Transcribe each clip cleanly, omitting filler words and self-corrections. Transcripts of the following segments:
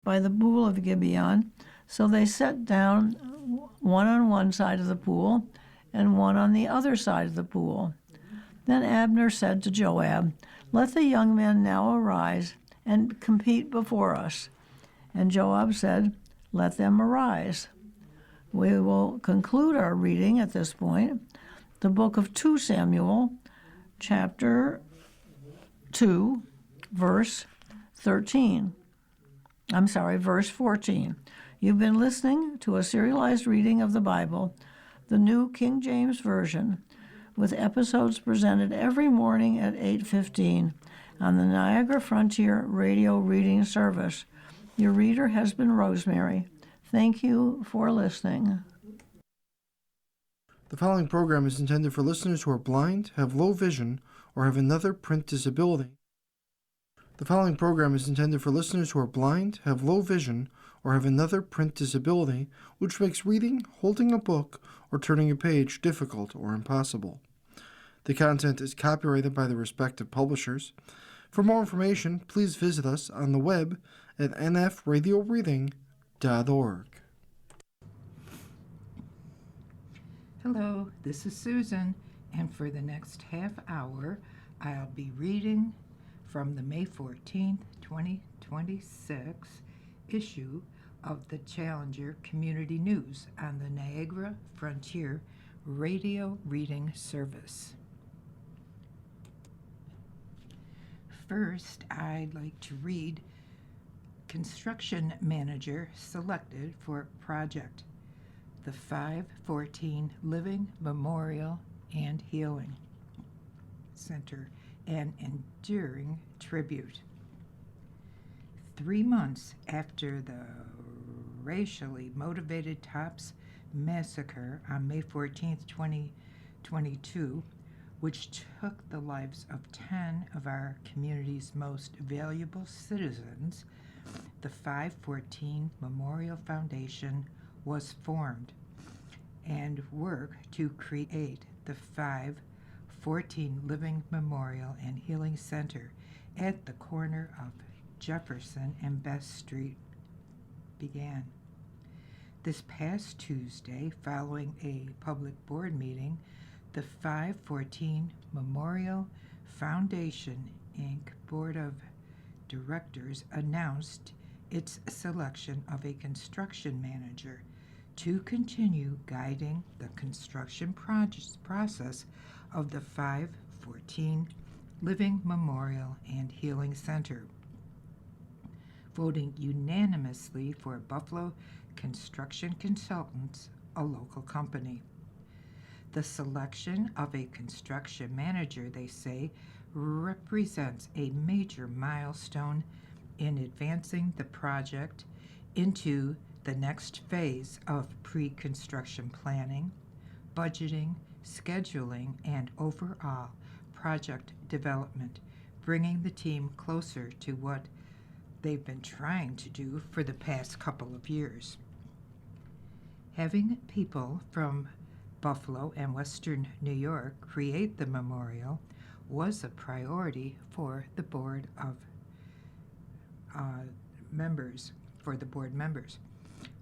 by the pool of Gibeon. So they sat down, one on one side of the pool and one on the other side of the pool. Then Abner said to Joab, "Let the young men now arise and compete before us." And Joab said, "Let them arise." We will conclude our reading at this point. The book of 2 Samuel, chapter 2, verse 13. Verse 14. You've been listening to a serialized reading of the Bible, the New King James Version, with episodes presented every morning at 8:15 on the Niagara Frontier Radio Reading Service. Your reader has been Rosemary. Thank you for listening. The following program is intended for listeners who are blind, have low vision, or have another print disability. The following program is intended for listeners who are blind, have low vision, or have another print disability, which makes reading, holding a book, or turning a page difficult or impossible. The content is copyrighted by the respective publishers. For more information, please visit us on the web at nfradioreading.org. Hello, this is Susan, and for the next half hour, I'll be reading from the May 14th, 2026 issue of the Challenger Community News on the Niagara Frontier Radio Reading Service. First, I'd like to read Construction Manager Selected for Project, the 514 Living Memorial and Healing Center, an enduring tribute. 3 months after the racially motivated Tops massacre on May 14th, 2022, which took the lives of 10 of our community's most valuable citizens, the 514 Memorial Foundation was formed and worked to create the 514 Living Memorial and Healing Center at the corner of Jefferson and Best Street began. This past Tuesday, following a public board meeting, the 514 Memorial Foundation, Inc. Board of Directors announced its selection of a construction manager to continue guiding the construction process of the 514 Living Memorial and Healing Center, voting unanimously for Buffalo Construction Consultants, a local company. The selection of a construction manager, they say, represents a major milestone in advancing the project into the next phase of pre-construction planning, budgeting, scheduling, and overall project development, bringing the team closer to what they've been trying to do for the past couple of years. Having people from Buffalo and Western New York create the memorial was a priority for the board members.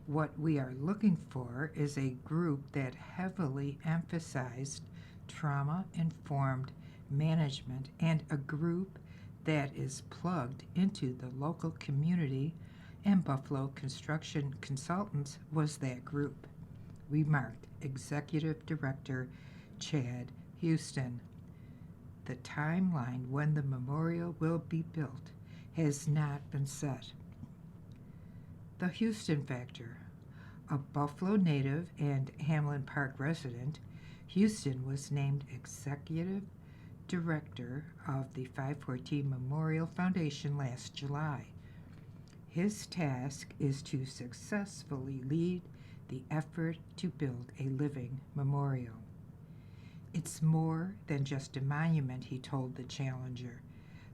What we are looking for is a group that heavily emphasized trauma-informed management and a group that is plugged into the local community, and Buffalo Construction Consultants was that group, remarked Executive Director Chad Houston. The timeline when the memorial will be built has not been set. The Houston Factor. A Buffalo native and Hamlin Park resident, Houston was named Executive Director of the 514 Memorial Foundation last July. His task is to successfully lead the effort to build a living memorial. It's more than just a monument, he told the Challenger.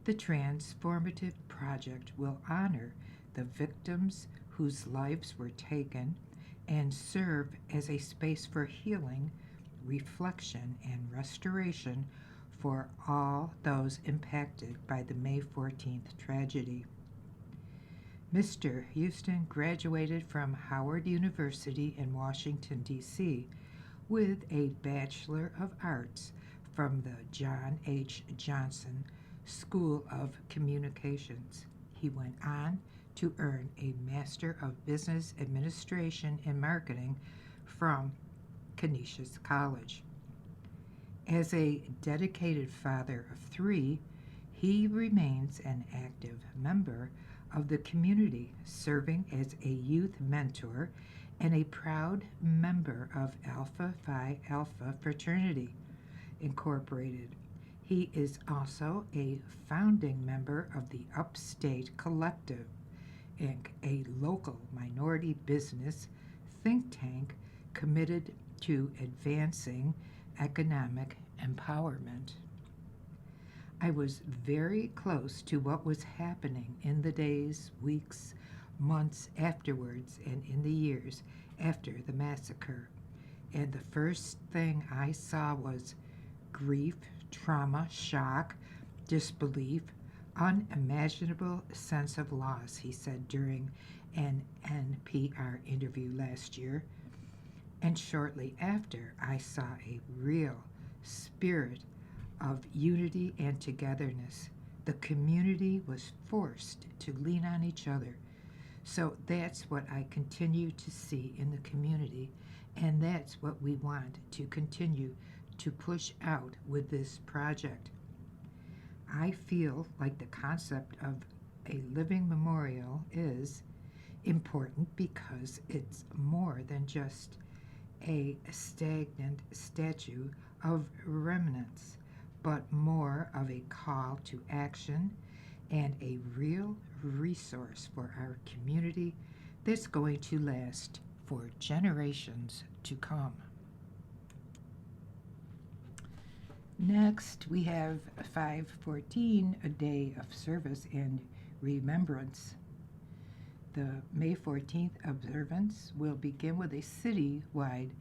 The transformative project will honor the victims whose lives were taken and serve as a space for healing, reflection, and restoration for all those impacted by the May 14th tragedy. Mr. Houston graduated from Howard University in Washington, D.C., with a Bachelor of Arts from the John H. Johnson School of Communications. He went on to earn a Master of Business Administration and Marketing from Canisius College. As a dedicated father of three, he remains an active member of the community, serving as a youth mentor and a proud member of Alpha Phi Alpha Fraternity Incorporated. He is also a founding member of the Upstate Collective, Inc., a local minority business think tank committed to advancing economic empowerment. I was very close to what was happening in the days, weeks, months afterwards, and in the years after the massacre. And the first thing I saw was grief, trauma, shock, disbelief, unimaginable sense of loss, he said during an NPR interview last year. And shortly after, I saw a real spirit of unity and togetherness. The community was forced to lean on each other. So that's what I continue to see in the community, and that's what we want to continue to push out with this project. I feel like the concept of a living memorial is important because it's more than just a stagnant statue of remnants, but more of a call to action and a real resource for our community that's going to last for generations to come. Next, we have 514, a day of service and remembrance. The May 14th observance will begin with a city-wide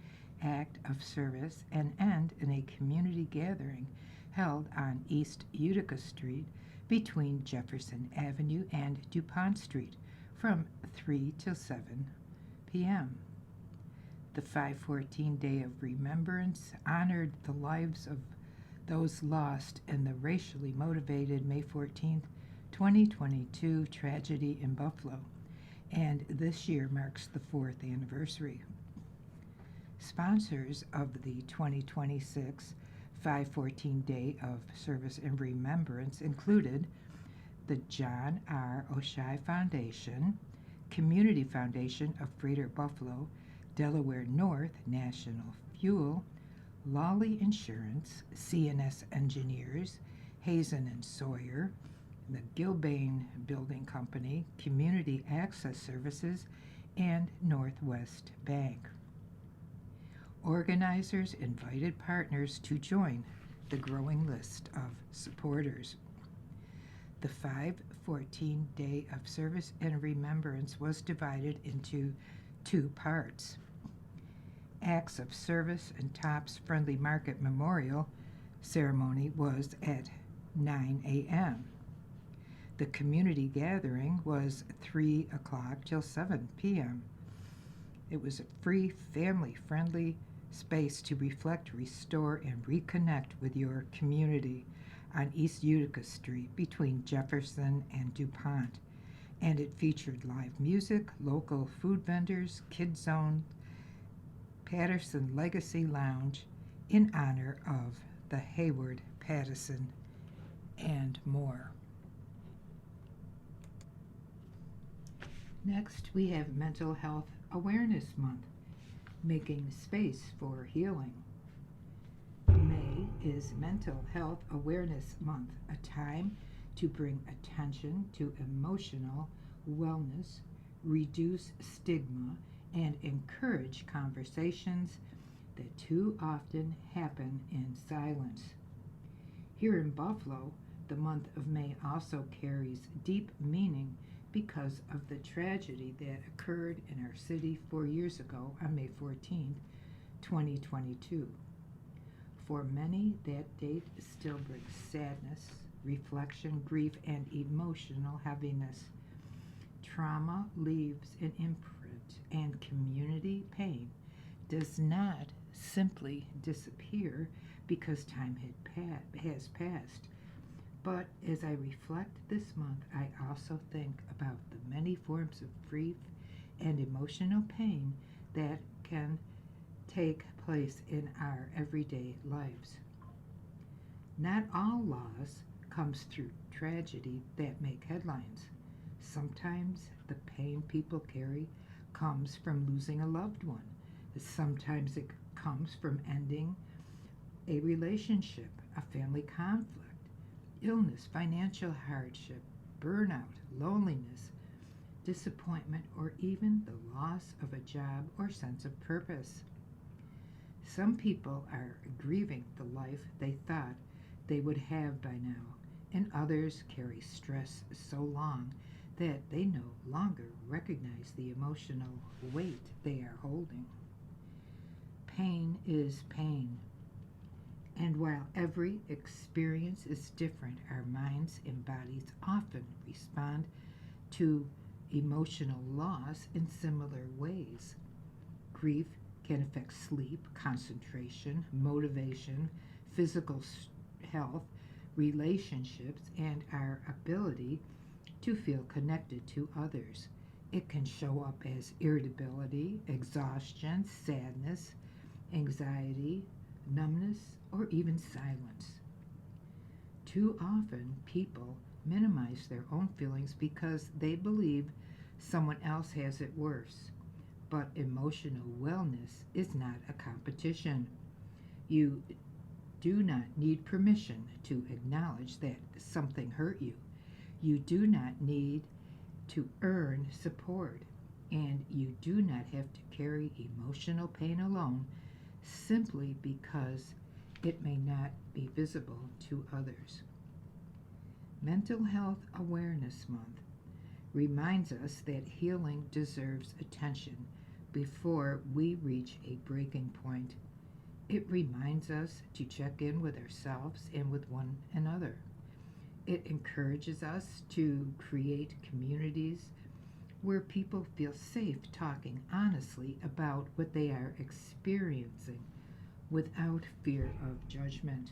act of service and end in a community gathering held on East Utica Street between Jefferson Avenue and DuPont Street from 3 till 7 p.m. The 514 Day of Remembrance honored the lives of those lost in the racially motivated May 14th, 2022 tragedy in Buffalo, and this year marks the 4th anniversary. Sponsors of the 2026 514 Day of Service and Remembrance included the John R. Oshai Foundation, Community Foundation of Greater Buffalo, Delaware North National Fuel, Lawley Insurance, CNS Engineers, Hazen and Sawyer, the Gilbane Building Company, Community Access Services, and Northwest Bank. Organizers invited partners to join the growing list of supporters. The 514 Day of Service and Remembrance was divided into 2 parts. Acts of Service and Tops Friendly Market Memorial ceremony was at 9 a.m. The community gathering was 3 o'clock till 7 p.m. It was a free, family-friendly space to reflect, restore, and reconnect with your community on East Utica Street between Jefferson and DuPont. And it featured live music, local food vendors, Kid Zone, Patterson Legacy Lounge in honor of the Hayward Patterson, and more. Next, we have Mental Health Awareness Month, making space for healing. May is Mental Health Awareness Month, a time to bring attention to emotional wellness, reduce stigma, and encourage conversations that too often happen in silence. Here in Buffalo, the month of May also carries deep meaning because of the tragedy that occurred in our city 4 years ago on May 14th, 2022. For many, that date still brings sadness, reflection, grief, and emotional heaviness. Trauma leaves an imprint, and community pain does not simply disappear because time has passed. But as I reflect this month, I also think about the many forms of grief and emotional pain that can take place in our everyday lives. Not all loss comes through tragedy that make headlines. Sometimes the pain people carry comes from losing a loved one. Sometimes it comes from ending a relationship, a family conflict, illness, financial hardship, burnout, loneliness, disappointment, or even the loss of a job or sense of purpose. Some people are grieving the life they thought they would have by now, and others carry stress so long that they no longer recognize the emotional weight they are holding. Pain is pain. And while every experience is different, our minds and bodies often respond to emotional loss in similar ways. Grief can affect sleep, concentration, motivation, physical health, relationships, and our ability to feel connected to others. It can show up as irritability, exhaustion, sadness, anxiety, numbness, or even silence. Too often, people minimize their own feelings because they believe someone else has it worse. But emotional wellness is not a competition. You do not need permission to acknowledge that something hurt you. You do not need to earn support, and you do not have to carry emotional pain alone simply because it may not be visible to others. Mental Health Awareness Month reminds us that healing deserves attention before we reach a breaking point. It reminds us to check in with ourselves and with one another. It encourages us to create communities where people feel safe talking honestly about what they are experiencing without fear of judgment.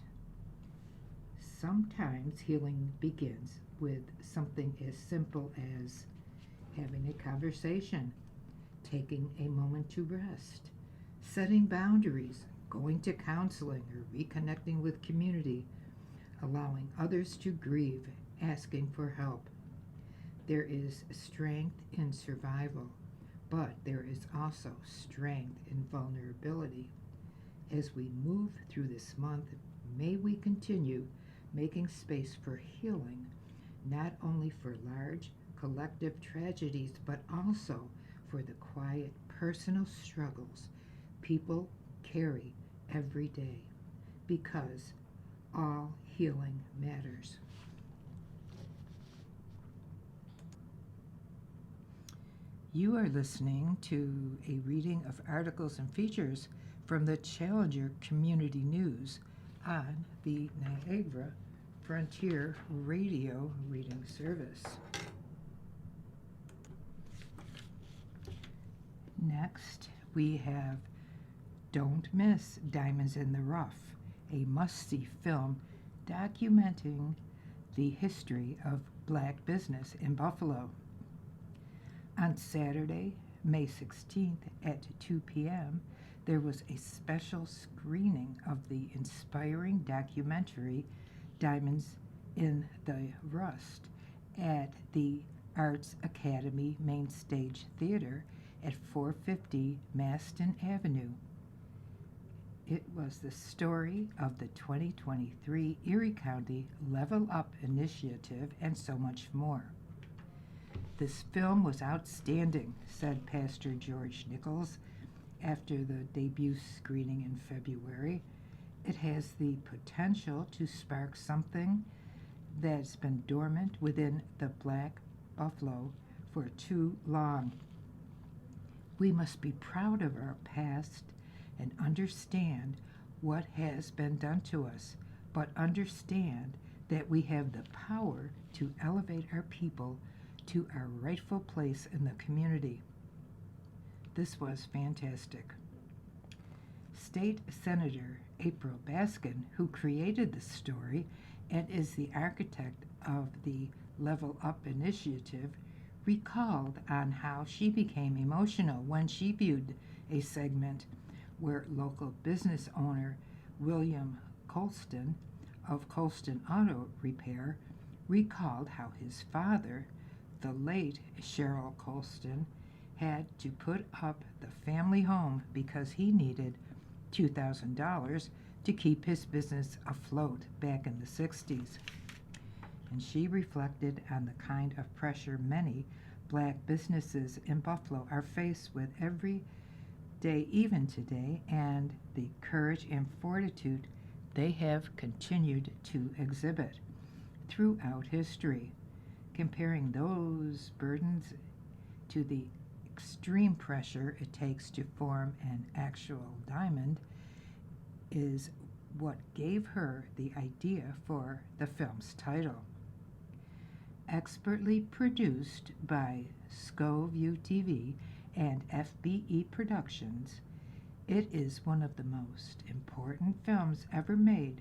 Sometimes healing begins with something as simple as having a conversation, taking a moment to rest, setting boundaries, going to counseling or reconnecting with community, allowing others to grieve, asking for help. There is strength in survival, but there is also strength in vulnerability. As we move through this month, may we continue making space for healing, not only for large collective tragedies, but also for the quiet personal struggles people carry every day, because all healing matters. You are listening to a reading of articles and features from the Challenger Community News on the Niagara Frontier Radio Reading Service. Next, we have Don't Miss Diamonds in the Rough, a must-see film documenting the history of black business in Buffalo. On Saturday, May 16th at 2 p.m., there was a special screening of the inspiring documentary Diamonds in the Rust at the Arts Academy Main Stage Theater at 450 Maston Avenue. It was the story of the 2023 Erie County Level Up Initiative and so much more. This film was outstanding, said Pastor George Nichols after the debut screening in February. It has the potential to spark something that's been dormant within the Black Buffalo for too long. We must be proud of our past and understand what has been done to us, but understand that we have the power to elevate our people to our rightful place in the community. This was fantastic. State Senator April Baskin, who created the story and is the architect of the Level Up initiative, recalled on how she became emotional when she viewed a segment where local business owner William Colston of Colston Auto Repair recalled how his father, the late Cheryl Colston, had to put up the family home because he needed $2,000 to keep his business afloat back in the 60s. And she reflected on the kind of pressure many black businesses in Buffalo are faced with every day, even today, and the courage and fortitude they have continued to exhibit throughout history. Comparing those burdens to the extreme pressure it takes to form an actual diamond is what gave her the idea for the film's title. Expertly produced by Scoview TV and FBE Productions, it is one of the most important films ever made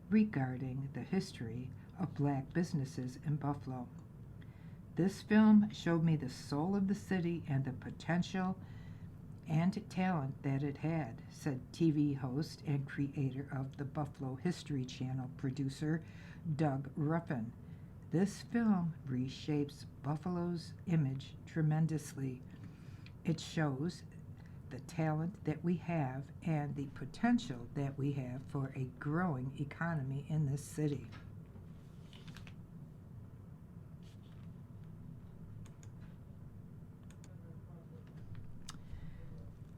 regarding the history of black businesses in Buffalo. This film showed me the soul of the city and the potential and talent that it had, said TV host and creator of the Buffalo History Channel producer Doug Ruffin. This film reshapes Buffalo's image tremendously. It shows the talent that we have and the potential that we have for a growing economy in this city.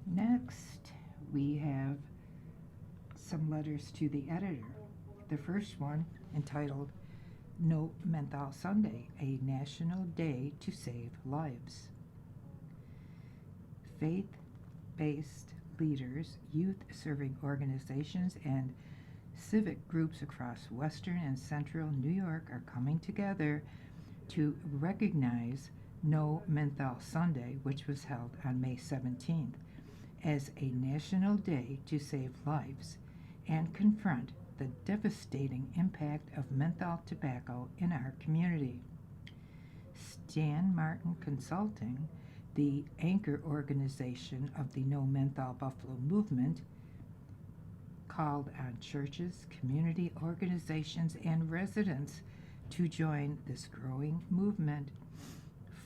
Next, we have some letters to the editor. The first one, entitled No Menthol Sunday, a National Day to Save Lives. Faith-based leaders, youth-serving organizations, and civic groups across Western and Central New York are coming together to recognize No Menthol Sunday, which was held on May 17th, as a national day to save lives and confront the devastating impact of menthol tobacco in our community. Stan Martin Consulting, the anchor organization of the No Menthol Buffalo movement, called on churches, community organizations, and residents to join this growing movement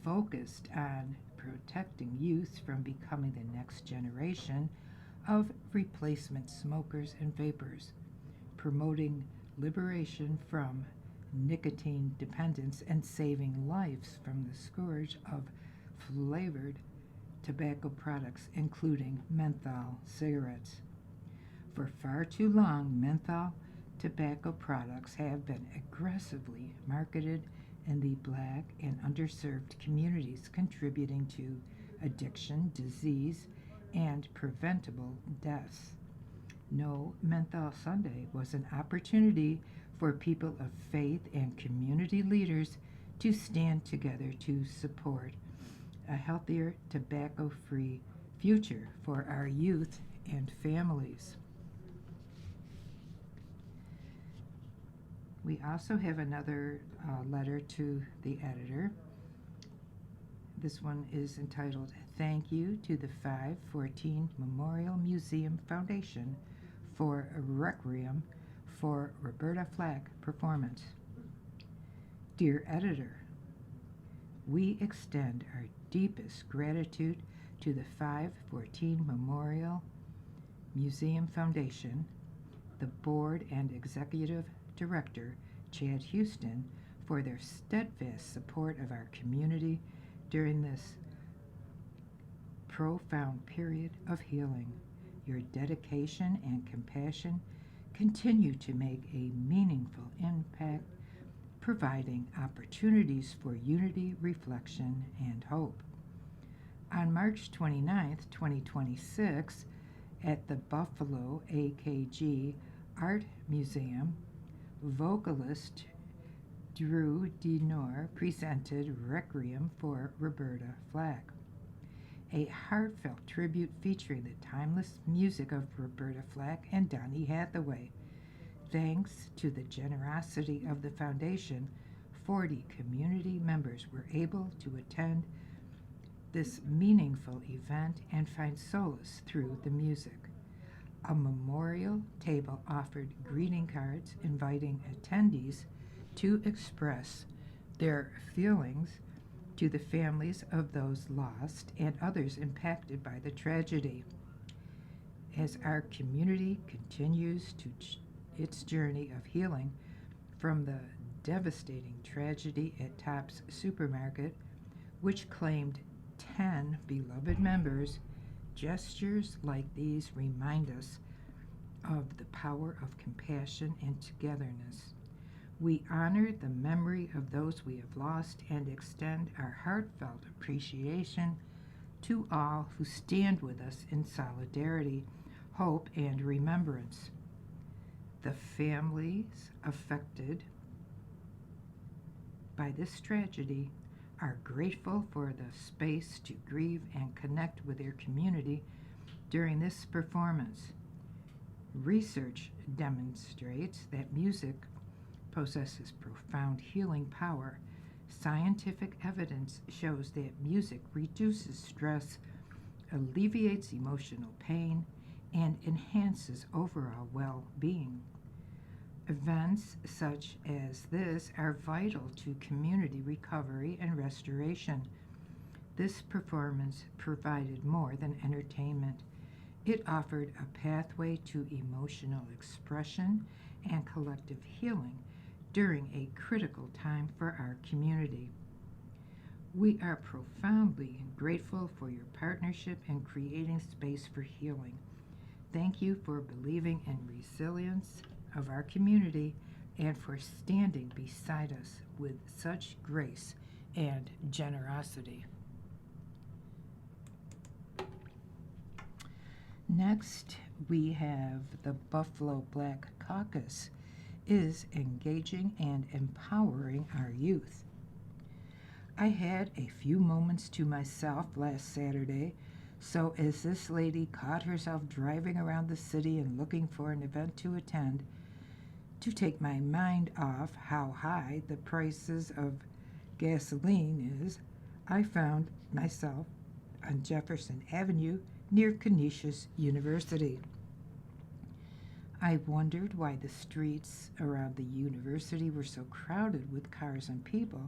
focused on protecting youth from becoming the next generation of replacement smokers and vapors, promoting liberation from nicotine dependence and saving lives from the scourge of flavored tobacco products, including menthol cigarettes. For far too long, menthol tobacco products have been aggressively marketed in the black and underserved communities, contributing to addiction, disease, and preventable deaths. No Menthol Sunday was an opportunity for people of faith and community leaders to stand together to support a healthier tobacco-free future for our youth and families. We also have another letter to the editor. This one is entitled, Thank You to the 514 Memorial Museum Foundation for a Requiem for Roberta Flack performance. Dear Editor, we extend our deepest gratitude to the 514 Memorial Museum Foundation, the board and executive director, Chad Houston, for their steadfast support of our community during this profound period of healing. Your dedication and compassion continue to make a meaningful impact, providing opportunities for unity, reflection, and hope. On March 29, 2026, at the Buffalo AKG Art Museum, vocalist Drew Denor presented Requiem for Roberta Flack, a heartfelt tribute featuring the timeless music of Roberta Flack and Donny Hathaway. Thanks to the generosity of the foundation, 40 community members were able to attend this meaningful event and find solace through the music. A memorial table offered greeting cards inviting attendees to express their feelings to the families of those lost and others impacted by the tragedy. As our community continues its journey of healing from the devastating tragedy at Tops Supermarket, which claimed 10 beloved members, gestures like these remind us of the power of compassion and togetherness. We honor the memory of those we have lost and extend our heartfelt appreciation to all who stand with us in solidarity, hope, and remembrance. The families affected by this tragedy are grateful for the space to grieve and connect with their community during this performance. Research demonstrates that music possesses profound healing power. Scientific evidence shows that music reduces stress, alleviates emotional pain, and enhances overall well-being. Events such as this are vital to community recovery and restoration. This performance provided more than entertainment. It offered a pathway to emotional expression and collective healing during a critical time for our community. We are profoundly grateful for your partnership in creating space for healing. Thank you for believing in resilience of our community and for standing beside us with such grace and generosity. Next, we have the Buffalo Black Caucus is engaging and empowering our youth. I had a few moments to myself last Saturday, so as this lady caught herself driving around the city and looking for an event to attend, to take my mind off how high the prices of gasoline is, I found myself on Jefferson Avenue near Canisius University. I wondered why the streets around the university were so crowded with cars and people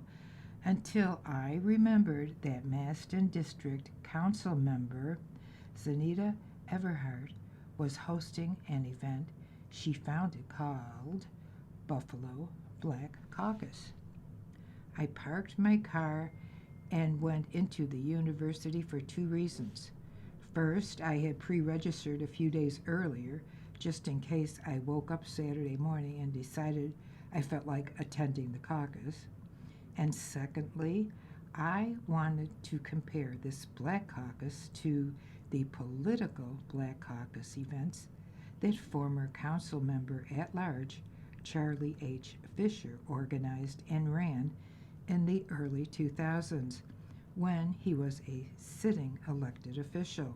until I remembered that Maston District Council member Zanita Everhart was hosting an event she founded called Buffalo Black Caucus. I parked my car and went into the university for two reasons. First, I had pre-registered a few days earlier just in case I woke up Saturday morning and decided I felt like attending the caucus. And secondly, I wanted to compare this Black Caucus to the political Black Caucus events that former council member at large Charlie H. Fisher organized and ran in the early 2000s when he was a sitting elected official.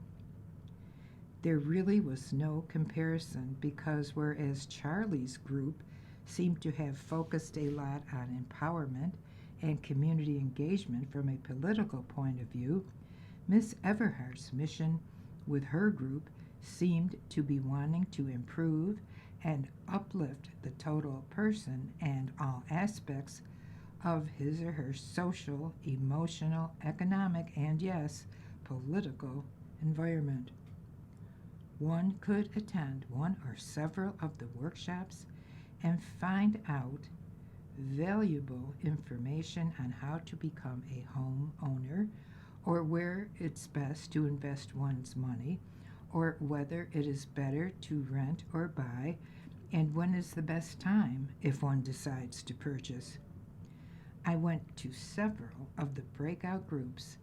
There really was no comparison because whereas Charlie's group seemed to have focused a lot on empowerment and community engagement from a political point of view, Miss Everhart's mission with her group seemed to be wanting to improve and uplift the total person and all aspects of his or her social, emotional, economic, and yes, political environment. One could attend one or several of the workshops and find out valuable information on how to become a home owner, or where it's best to invest one's money, or whether it is better to rent or buy, and when is the best time if one decides to purchase. I went to several of the breakout groups,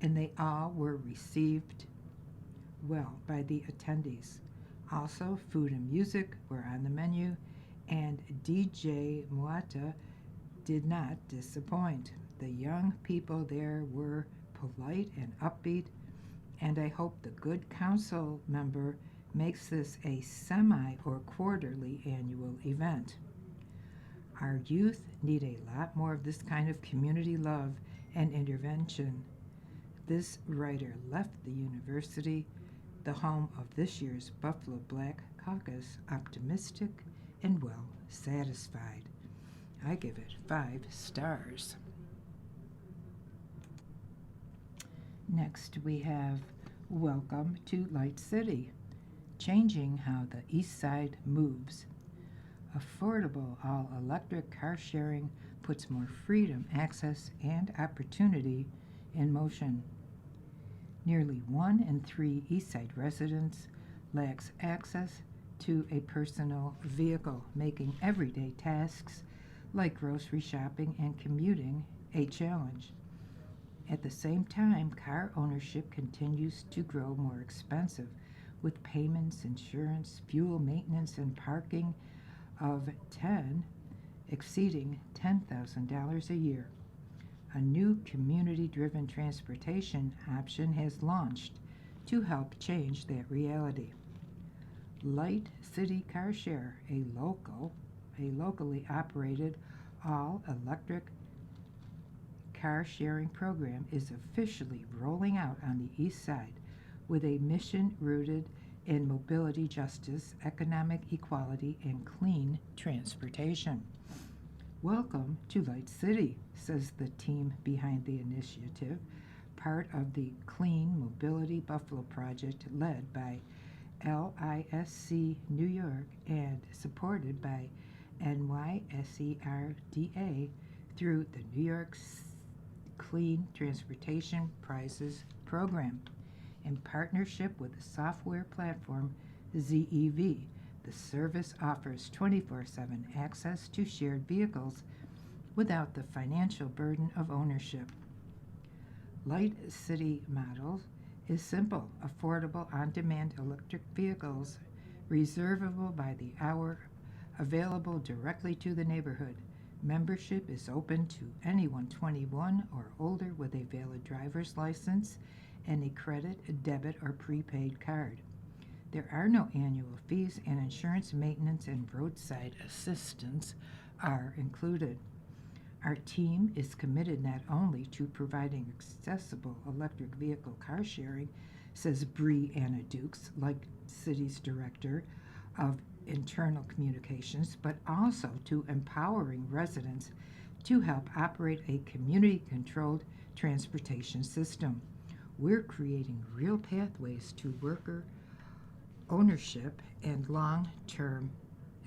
and they all were received well by the attendees. Also, food and music were on the menu, and DJ Muata did not disappoint. The young people there were polite and upbeat, and I hope the good council member makes this a semi or quarterly annual event. Our youth need a lot more of this kind of community love and intervention. This writer left the university, the home of this year's Buffalo Black Caucus, optimistic and well satisfied. I give it 5 stars. Next, we have Welcome to Light City, changing how the East Side moves. Affordable all-electric car sharing puts more freedom, access, and opportunity in motion. Nearly 1 in 3 Eastside residents lacks access to a personal vehicle, making everyday tasks like grocery shopping and commuting a challenge. At the same time, car ownership continues to grow more expensive, with payments, insurance, fuel maintenance, and parking of exceeding $10,000 a year. A new community-driven transportation option has launched to help change that reality. Light City Car Share, a locally operated all-electric car sharing program, is officially rolling out on the East Side with a mission rooted in mobility justice, economic equality, and clean transportation. Welcome to Light City, says the team behind the initiative, part of the Clean Mobility Buffalo Project led by LISC New York and supported by NYSERDA through the New York Clean Transportation Prices program. In partnership with the software platform ZEV, the service offers 24/7 access to shared vehicles without the financial burden of ownership. Light City model is simple, affordable, on-demand electric vehicles, reservable by the hour, available directly to the neighborhood. Membership is open to anyone 21 or older with a valid driver's license and a credit, debit, or prepaid card. There are no annual fees, and insurance, maintenance, and roadside assistance are included. Our team is committed not only to providing accessible electric vehicle car sharing, says Bree Anna Dukes, Light City's Director of Internal Communications, but also to empowering residents to help operate a community-controlled transportation system. We're creating real pathways to worker ownership and long-term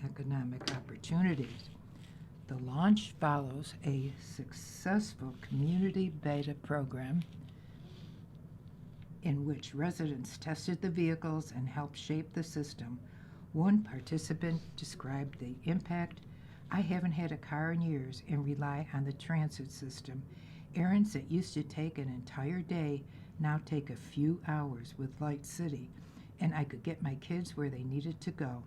economic opportunities. The launch follows a successful community beta program in which residents tested the vehicles and helped shape the system. One participant described the impact: "I haven't had a car in years and rely on the transit system. Errands that used to take an entire day now take a few hours with Light City, and I could get my kids where they needed to go."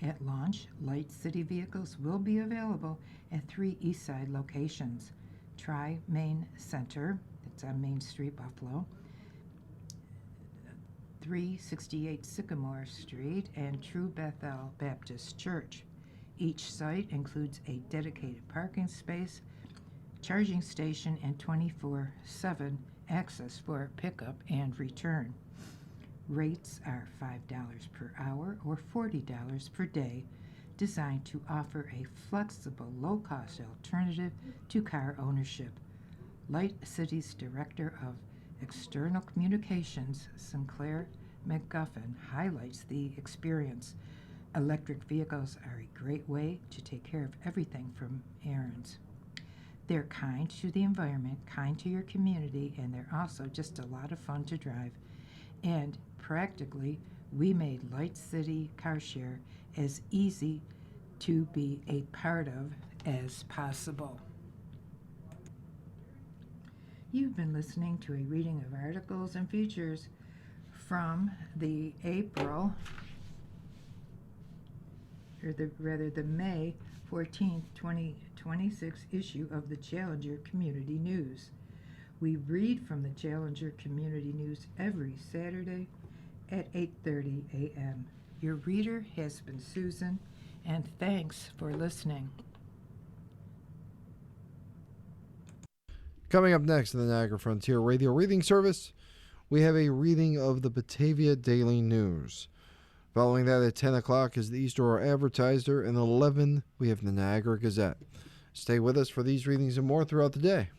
At launch, Light City vehicles will be available at 3 Eastside locations: Tri-Main Center, that's on Main Street, Buffalo, 368 Sycamore Street, and True Bethel Baptist Church. Each site includes a dedicated parking space, charging station, and 24/7 access for pickup and return. Rates are $5 per hour or $40 per day, designed to offer a flexible, low-cost alternative to car ownership. Light City's Director of External Communications, Sinclair McGuffin, highlights the experience. Electric vehicles are a great way to take care of everything from errands. They're kind to the environment, kind to your community, and they're also just a lot of fun to drive. And practically, we made Light City Car Share as easy to be a part of as possible. You've been listening to a reading of articles and features from the May 14th, 2020 2026 issue of the Challenger Community News. We read from the Challenger Community News every Saturday at 8:30 a.m. Your reader has been Susan, and thanks for listening. Coming up next in the Niagara Frontier Radio Reading Service, we have a reading of the Batavia Daily News. Following that at 10 o'clock is the East Aurora Advertiser, and at 11 we have the Niagara Gazette. Stay with us for these readings and more throughout the day.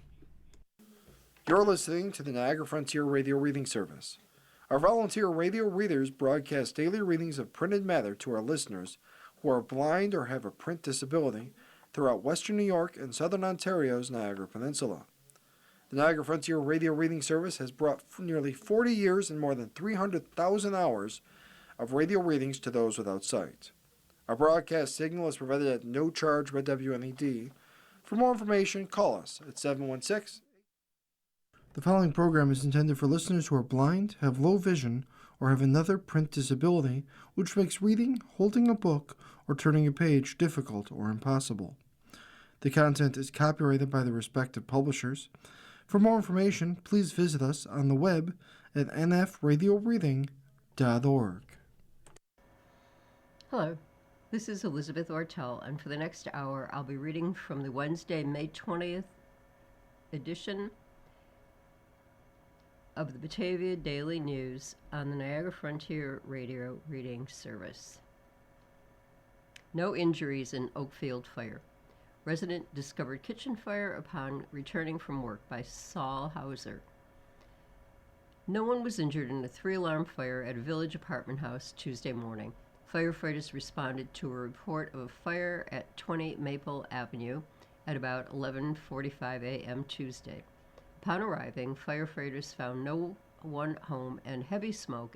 You're listening to the Niagara Frontier Radio Reading Service. Our volunteer radio readers broadcast daily readings of printed matter to our listeners who are blind or have a print disability throughout Western New York and Southern Ontario's Niagara Peninsula. The Niagara Frontier Radio Reading Service has brought nearly 40 years and more than 300,000 hours of radio readings to those without sight. Our broadcast signal is provided at no charge by WNED. For more information, call us at 716. The following program is intended for listeners who are blind, have low vision, or have another print disability which makes reading, holding a book, or turning a page difficult or impossible. The content is copyrighted by the respective publishers. For more information, please visit us on the web at nfradioreading.org. Hello, this is Elizabeth Ortel, and for the next hour I'll be reading from the Wednesday, May 20th edition of the Batavia Daily News on the Niagara Frontier Radio Reading Service. No injuries in Oakfield fire. Resident discovered kitchen fire upon returning from work by Saul Hauser. No one was injured in a 3-alarm fire at a village apartment house Tuesday morning. Firefighters responded to a report of a fire at 20 Maple Avenue at about 11:45 a.m. Tuesday. Upon arriving, firefighters found no one home and heavy smoke